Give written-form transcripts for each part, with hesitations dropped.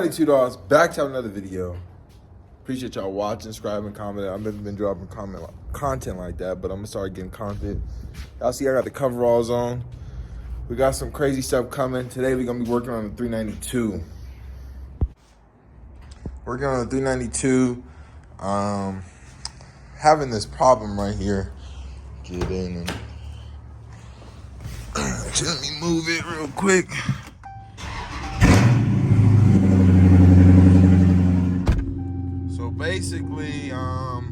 $392 back to another video. Appreciate y'all watching, subscribing, commenting. I've never been dropping content like that, but I'm gonna start getting content. Y'all see I got the coveralls on. We got some crazy stuff coming. Today we're gonna be working on the 392. Working on the 392. Having this problem right here. Get in and let me move it real quick. So basically, hold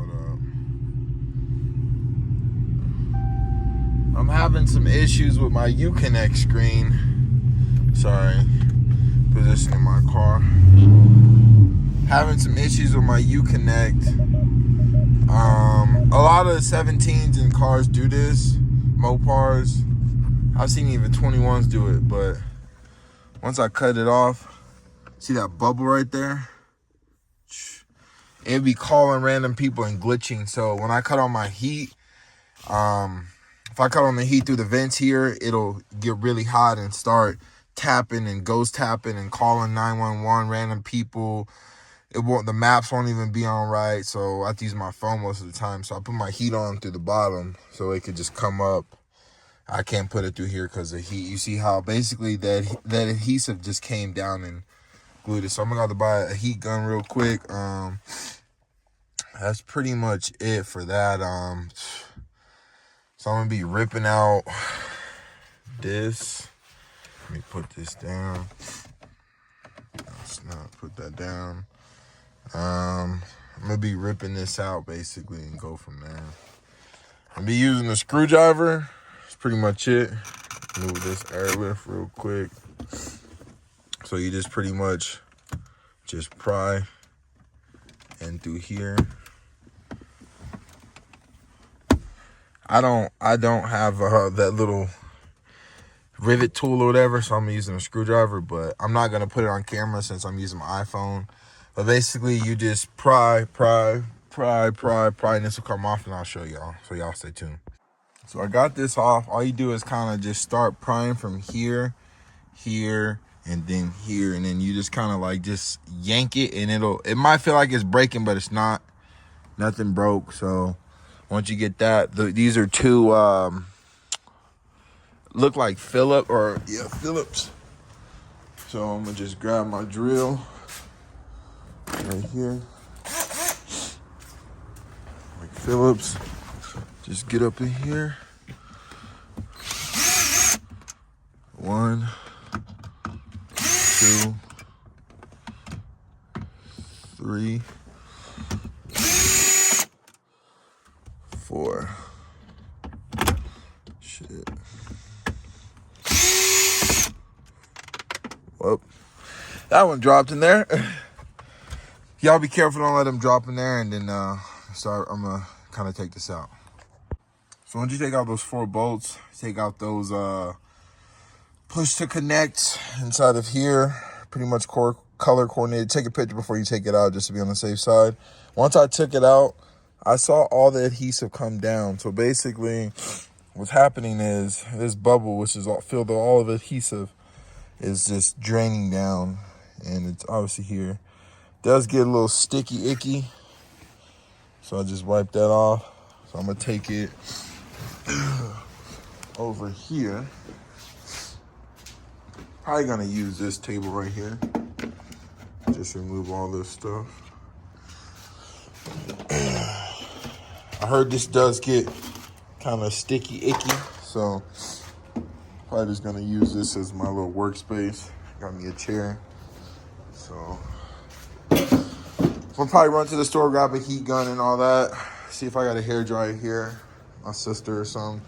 up. I'm having some issues with my Uconnect screen. Sorry, positioning my car. Having some issues with my Uconnect. A lot of 17s in cars do this, Mopars. I've seen even 21s do it, but once I cut it off, see that bubble right there? It'd be calling random people and glitching. So when I cut on my heat, if I cut on the heat through the vents here, it'll get really hot and start tapping and ghost tapping and calling 911 random people. The maps won't even be on right, so I have to use my phone most of the time. So I put my heat on through the bottom so it could just come up. I can't put it through here because of heat. You see how basically that adhesive just came down and glued it. So I'm gonna have to buy a heat gun real quick. That's pretty much it for that. So I'm gonna be ripping out this. Let me put this down. Let's not put that down. I'm gonna be ripping this out basically and go from there. I'm gonna be using a screwdriver. That's pretty much it. Move this airlift real quick. So you just pretty much just pry in through here. I don't have that little rivet tool or whatever, so I'm using a screwdriver, but I'm not gonna put it on camera since I'm using my iPhone. But basically you just pry, and this will come off and I'll show y'all. So y'all stay tuned. So I got this off. All you do is kind of just start prying from here, and then here, and then you just kind of like just yank it, and it might feel like it's breaking, but it's not. Nothing broke. So once you get that, these are two look like Phillips. So I'm gonna just grab my drill right here, like Phillips. Just get up in here. 1, 2, 3, 4. Shit. Well, that one dropped in there. Y'all be careful, don't let them drop in there, and then I'm gonna kind of take this out. So once you take out those 4 bolts, take out those push to connect inside of here, pretty much color coordinated. Take a picture before you take it out just to be on the safe side. Once I took it out, I saw all the adhesive come down. So basically what's happening is this bubble, which is filled with all of adhesive, is just draining down, and it's obviously here. It does get a little sticky, icky. So I just wipe that off. So I'm gonna take it over here. Probably gonna use this table right here. Just remove all this stuff. I heard this does get kind of sticky, icky. So probably just gonna use this as my little workspace. Got me a chair. So I'll probably run to the store, grab a heat gun and all that. See if I got a hairdryer here. My sister or something.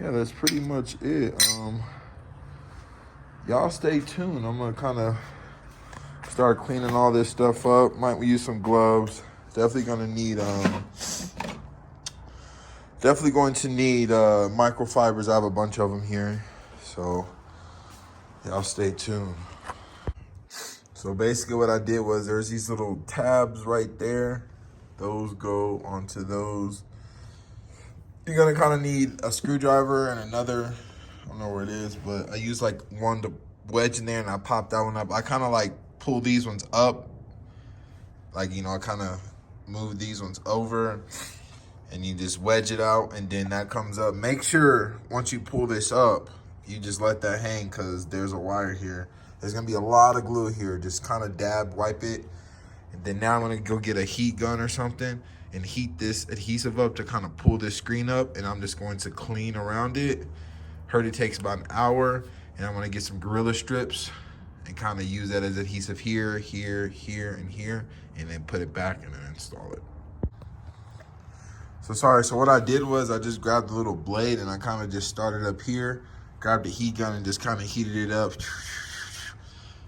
Yeah, that's pretty much it. Y'all stay tuned. I'm gonna kind of start cleaning all this stuff up. Might use some gloves. Definitely gonna need microfibers. I have a bunch of them here, so y'all stay tuned. So basically what I did was there's these little tabs right there. Those go onto those. You're gonna kind of need a screwdriver and another, I don't know where it is, but I use like one to wedge in there and I pop that one up. I kind of like pull these ones up. Like, you know, I kind of move these ones over and you just wedge it out and then that comes up. Make sure once you pull this up, you just let that hang because there's a wire here. There's gonna be a lot of glue here. Just kind of dab, wipe it. And then now I'm gonna go get a heat gun or something and heat this adhesive up to kind of pull this screen up, and I'm just going to clean around it. Heard it takes about an hour, and I'm gonna get some Gorilla strips and kind of use that as adhesive here, here, here, and here, and then put it back and then install it. So what I did was I just grabbed the little blade and I kind of just started up here, grabbed the heat gun and just kind of heated it up.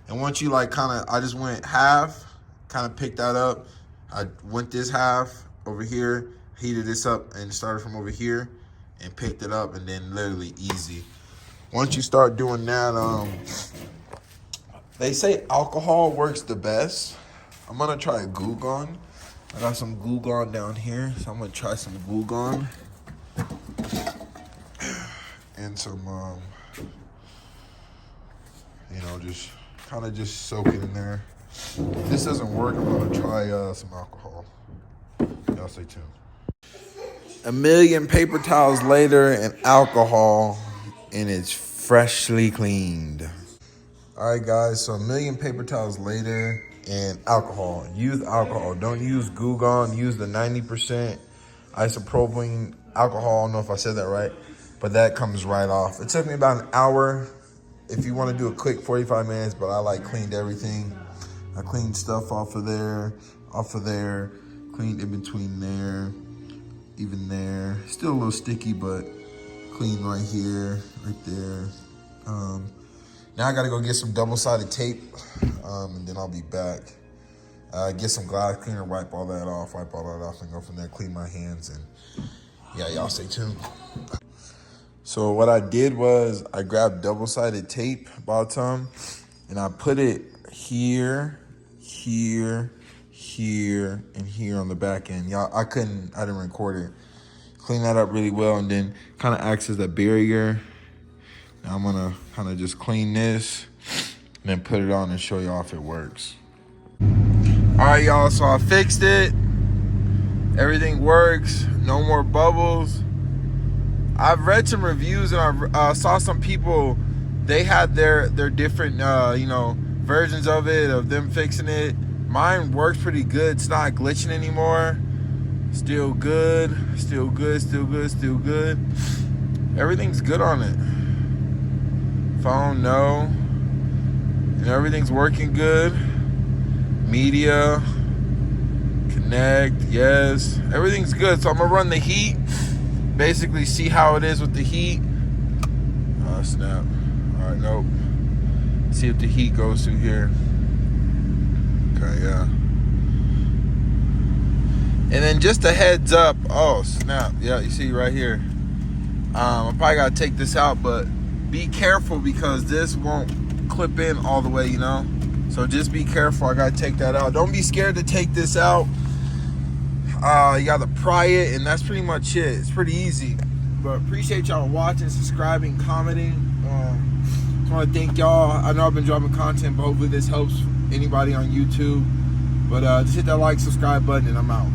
And once you like I just went half, kind of picked that up. I went this half over here, heated this up and started from over here and picked it up, and then literally easy. Once you start doing that, they say alcohol works the best. I'm gonna try a glue gun. I got some glue gun down here, so I'm gonna try some glue gun and some, you know, just kind of just soak it in there. If this doesn't work, I'm gonna try some alcohol. Y'all stay tuned. 1,000,000 paper towels later and alcohol, and it's freshly cleaned. All right, guys, so 1,000,000 paper towels later and alcohol. Use alcohol. Don't use Goo Gone. Use the 90% isopropylene alcohol. I don't know if I said that right, but that comes right off. It took me about an hour. If you want to do a quick 45 minutes, but I like cleaned everything. I cleaned stuff off of there, cleaned in between there, even there. Still a little sticky, but clean right here, right there. Now I gotta go get some double-sided tape, and then I'll be back. Get some glass cleaner, wipe all that off, and go from there, clean my hands, and yeah, y'all stay tuned. So what I did was I grabbed double-sided tape, bottom, and I put it here, here, here, and here on the back end. Y'all, I didn't record it. Clean that up really well, and then kind of acts as a barrier. Now I'm gonna kind of just clean this and then put it on and show y'all if it works. All right, y'all, so I fixed it. Everything works, no more bubbles. I've read some reviews and I saw some people, they had their different, you know, versions of it, of them fixing it. Mine works pretty good. It's not glitching anymore. Still good, still good, still good, still good. Everything's good on it. Phone, no. And everything's working good. Media, connect, yes. Everything's good. So I'm gonna run the heat. Basically see how it is with the heat. Oh, snap. All right, nope. See if the heat goes through here. Okay, yeah. And then just a heads up. Oh, snap. Yeah, you see right here. I probably gotta take this out, but be careful because this won't clip in all the way, you know? So just be careful. I gotta take that out. Don't be scared to take this out. You gotta pry it, and that's pretty much it. It's pretty easy. But appreciate y'all watching, subscribing, commenting. Just want to thank y'all. I know I've been dropping content, but hopefully this helps anybody on YouTube. But just hit that like, subscribe button, and I'm out.